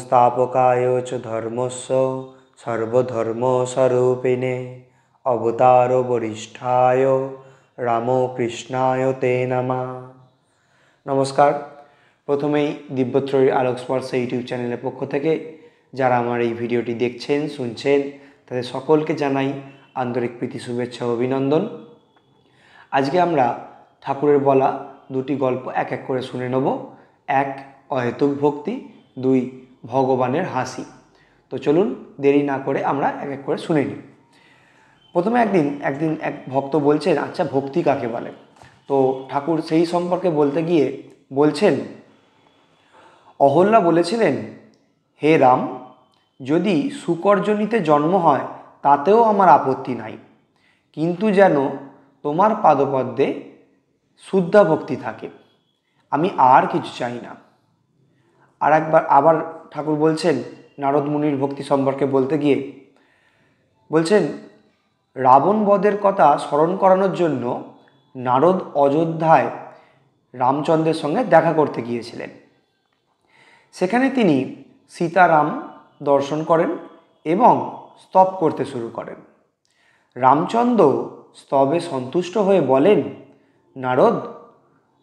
संस्थापकाय च धर्मस्य सर्वधर्मस्वरूपिणे अवतार वरिष्ठाय रामकृष्णाय ते नमः। नमस्कार। प्रथमेই दिव्यत्रयীর আলোকস্পর্শ ইউটিউব চ্যানেলের পক্ষ থেকে যারা আমার এই ভিডিওটি দেখছেন শুনছেন তাদের সকলকে জানাই আন্তরিক প্রীতি শুভেচ্ছা ও অভিনন্দন। আজকে আমরা ঠাকুরের বলা দুটি গল্প এক এক করে শুনে নেব। এক, অহেতুক ভক্তি, দুই, ভগবানের হাসি। তো চলুন দেরি না করে আমরা এক এক করে শুনে নিই। প্রথমে একদিন এক ভক্ত বলছেন, আচ্ছা ভক্তি কাকে বলে? তো ঠাকুর সেই সম্পর্কে বলতে গিয়ে বলছেন, অহল্যা বলেছিলেন, হে রাম, যদি শুকরজনিতে জন্ম হয় তাতেও আমার আপত্তি নাই, কিন্তু যেন তোমার পাদপদ্মে শুদ্ধা ভক্তি থাকে, আমি আর কিছু চাই না। আবার ঠাকুর বলছেন নারদ মুনির ভক্তি সম্পর্কে বলতে গিয়ে বলছেন, রাবণ বধের কথা স্মরণ করানোর জন্য নারদ অযোধ্যায় রামচন্দ্রের সঙ্গে দেখা করতে গিয়েছিলেন। সেখানে তিনি সীতারাম দর্শন করেন এবং স্তব করতে শুরু করেন। রামচন্দ্র স্তবে সন্তুষ্ট হয়ে বলেন, নারদ,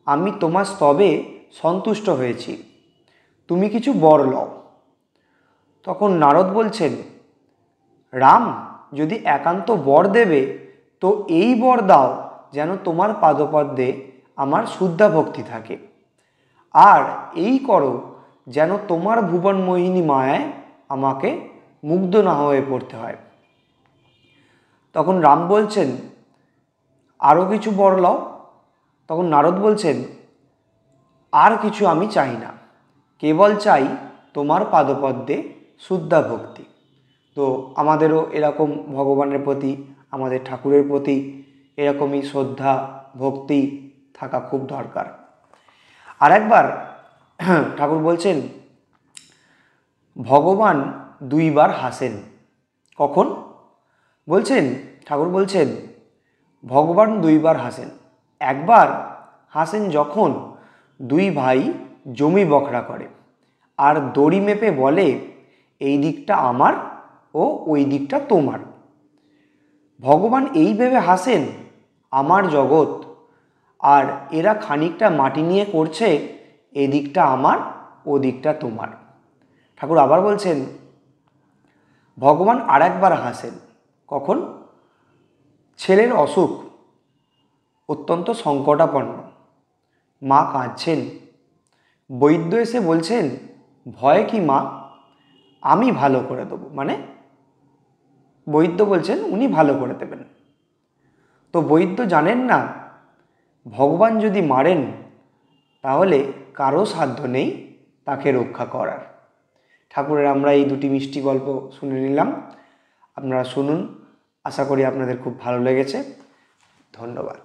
আমি তোমার স্তবে সন্তুষ্ট হয়েছি, তুমি কিছু বর লও। তখন নারদ বলছেন, রাম, যদি একান্ত বর দেবে তো এই বর দাও যেন তোমার পাদপদ্মে আমার শুদ্ধা ভক্তি থাকে, আর এই করো যেন তোমার ভুবন মোহিনী মায়ায় আমাকে মুগ্ধ না হয়ে পড়তে হয়। তখন রাম বলছেন, আরও কিছু বর লও। তখন নারদ বলছেন, আর কিছু আমি চাই না, কেবল চাই তোমার পাদপদ্মে শুদ্ধা ভক্তি। তো আমাদেরও এরকম ভগবানের প্রতি, আমাদের ঠাকুরের প্রতি এরকমই শ্রদ্ধা ভক্তি থাকা খুব দরকার। আর একবার ঠাকুর বলছেন, ভগবান দুইবার হাসেন। কখন? ঠাকুর বলছেন, ভগবান দুইবার হাসেন। একবার হাসেন যখন দুই ভাই জমি বখরা করে আর দড়ি মেপে বলে, এই দিকটা আমার ও ওই দিকটা তোমার। ভগবান এই ভেবে হাসেন, আমার জগৎ, আর এরা খানিকটা মাটি নিয়ে করছে, এই দিকটা আমার ও দিকটা তোমার। ঠাকুর আবার বলছেন, ভগবান আর একবার হাসেন। কখন? ছেলের অসুখ, অত্যন্ত সংকটাপন্ন, মা কাঁদছেন। বৈদ্য এসে বলছেন, ভয় কি মা, আমি ভালো করে দেবো। মানে বৈদ্য বলছেন উনি ভালো করে দেবেন। তো বৈদ্য জানেন না, ভগবান যদি মারেন তাহলে কারো সাধ্য নেই তাকে রক্ষা করার। ঠাকুরের আমরা এই দুটি মিষ্টি গল্প শুনে নিলাম। আপনারা শুনুন, আশা করি আপনাদের খুব ভালো লেগেছে। ধন্যবাদ।